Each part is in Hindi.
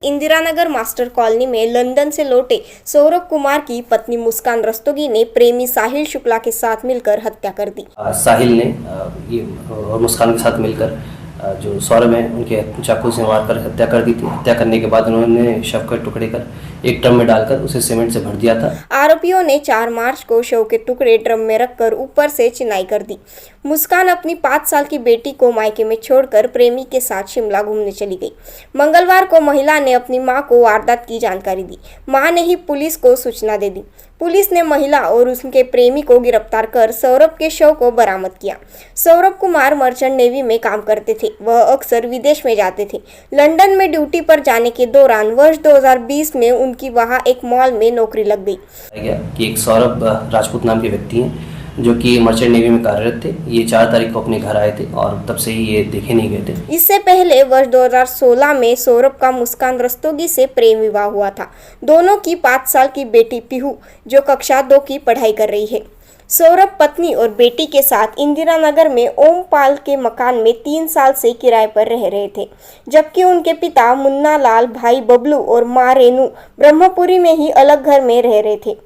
इंदिरानगर मास्टर कॉलोनी में लंदन से लौटे सौरभ कुमार की पत्नी मुस्कान रस्तोगी ने प्रेमी साहिल शुक्ला के साथ मिलकर हत्या कर दी। साहिल ने ये और मुस्कान के साथ मिलकर जो सौरभ है उनके चाकू से मारकर हत्या कर दी थी। हत्या करने के बाद उन्होंने शव के टुकड़े कर एक ड्रम में डालकर उसे सीमेंट से भर दिया था। आरोपियों ने 4 मार्च को शव के टुकड़े ड्रम में रखकर ऊपर से चिनाई कर दी। मुस्कान अपनी 5 साल की बेटी को मायके में छोड़कर प्रेमी के साथ शिमला घूमने चली गई। मंगलवार को महिला ने अपनी मां को वारदात की जानकारी दी। मां ने ही पुलिस को सूचना दे दी। पुलिस ने महिला और उसके प्रेमी को गिरफ्तार कर सौरभ के शव को बरामद किया। सौरभ कुमार मर्चेंट नेवी में काम करते थे। वह अक्सर विदेश में जाते थे। लंदन में ड्यूटी पर जाने के दौरान वर्ष 2020 में उनकी वहां एक मॉल में नौकरी लग गई। कि एक सौरभ राजपूत नाम के व्यक्ति हैं जो कि मर्चेंट नेवी में कार्यरत थे। ये 4 तारीख को अपने घर आए थे और तब से ही ये देखे नहीं गए थे। इससे पहले वर्ष 2016 में सौरभ का मुस्कान रस्तोगी से प्रेम विवाह हुआ था। दोनों की 5 साल की बेटी पीहू जो कक्षा 2 की पढ़ाई कर रही है। सौरभ पत्नी और बेटी के साथ इंदिरानगर में ओमपाल के मकान में 3 साल से किराए पर रह रहे थे, जबकि उनके पिता मुन्ना लाल, भाई बबलू और मां रेनू ब्रह्मपुरी में ही अलग घर में रह रहे थे।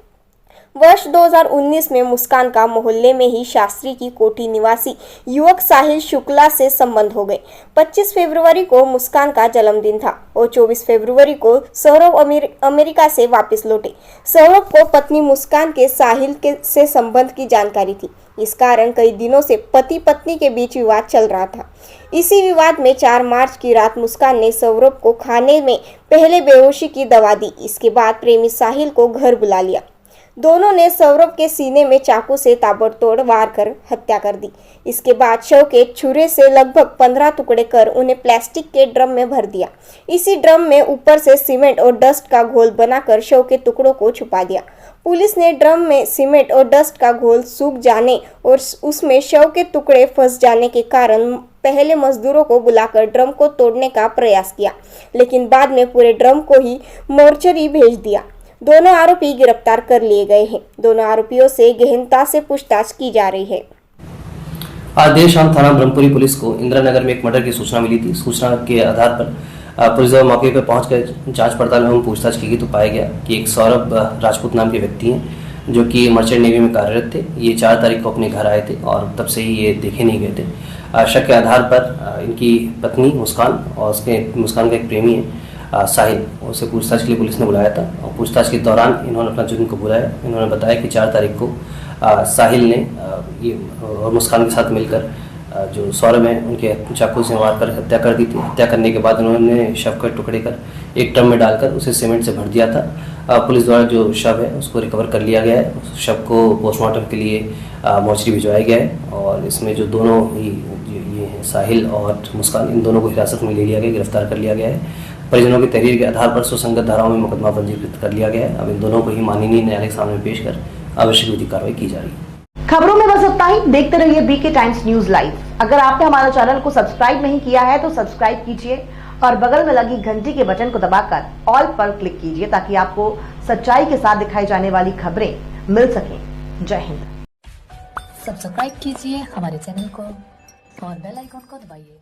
वर्ष 2019 में मुस्कान का मोहल्ले में ही शास्त्री की कोठी निवासी युवक साहिल शुक्ला से संबंध हो गए। 25 फरवरी को मुस्कान का जन्मदिन था और 24 फरवरी को सौरभ अमेरिका से वापस लौटे। सौरभ को पत्नी मुस्कान के साहिल से संबंध की जानकारी थी। इस कारण कई दिनों से पति पत्नी के बीच विवाद चल रहा था। इसी विवाद में 4 मार्च की रात मुस्कान ने सौरभ को खाने में पहले बेहोशी की दवा दी। इसके बाद प्रेमी साहिल को घर बुला लिया। दोनों ने सौरभ के सीने में चाकू से ताबड़तोड़ वार कर हत्या कर दी। इसके बाद शव के छुरे से लगभग 15 टुकड़े कर उन्हें प्लास्टिक के ड्रम में भर दिया। इसी ड्रम में ऊपर से सीमेंट और डस्ट का घोल बनाकर शव के टुकड़ों को छुपा दिया। पुलिस ने ड्रम में सीमेंट और डस्ट का घोल सूख जाने और उसमें शव के टुकड़े फंस जाने के कारण पहले मजदूरों को बुलाकर ड्रम को तोड़ने का प्रयास किया, लेकिन बाद में पूरे ड्रम को ही मोर्चरी भेज दिया। दोनों आरोपी गिरफ्तार कर लिए गए हैं। दोनों आरोपियों से गहनता से पूछताछ की जा रही है। आज देर शाम थाना ब्रह्मपुरी पुलिस को इंदिरानगर में एक मर्डर की सूचना मिली थी। सूचना के आधार पर पुलिस जब मौके पर पहुंचकर जांच पड़ताल में पूछताछ की गई तो पाया गया कि एक सौरभ राजपूत नाम के व्यक्ति हैं जो कि मर्चेंट नेवी में कार्यरत थे। ये 4 तारीख को अपने घर आए थे और तब से ही ये देखे नहीं गए थे। शक के आधार पर इनकी पत्नी मुस्कान और मुस्कान का एक प्रेमी है साहिल, उसे पूछताछ के लिए पुलिस ने बुलाया था और पूछताछ के दौरान इन्होंने अपना जुर्म को बुलाया। इन्होंने बताया कि 4 तारीख को साहिल ने ये और मुस्कान के साथ मिलकर जो सौरभ है उनके चाकू से मारकर हत्या कर दी थी। हत्या करने के बाद उन्होंने शव के टुकड़े कर एक ड्रम में डालकर उसे सीमेंट से भर दिया था। पुलिस द्वारा जो शव है उसको रिकवर कर लिया गया है। उस शव को पोस्टमार्टम के लिए मोर्चरी भिजवाया गया है और इसमें जो दोनों ही ये हैं साहिल और मुस्कान, इन दोनों को हिरासत में ले लिया गया, गिरफ्तार कर लिया गया है। परिजनों की तहरीर के आधार पर सुसंगत धाराओं में मुकदमा पंजीकृत कर लिया गया है। अब इन दोनों को ही माननीय न्यायालय के सामने पेश कर आवश्यक विधिक कार्रवाई की जा रही है। खबरों में बस इतना ही। देखते रहिए बीके टाइम्स न्यूज लाइव। अगर आपने हमारे चैनल को सब्सक्राइब नहीं किया है तो सब्सक्राइब कीजिए और बगल में लगी घंटी के बटन को दबाकर ऑल पर क्लिक कीजिए ताकि आपको सच्चाई के साथ दिखाई जाने वाली खबरें मिल सकें। जय हिंद। सब्सक्राइब कीजिए हमारे चैनल को और बेल आइकॉन को दबाइए।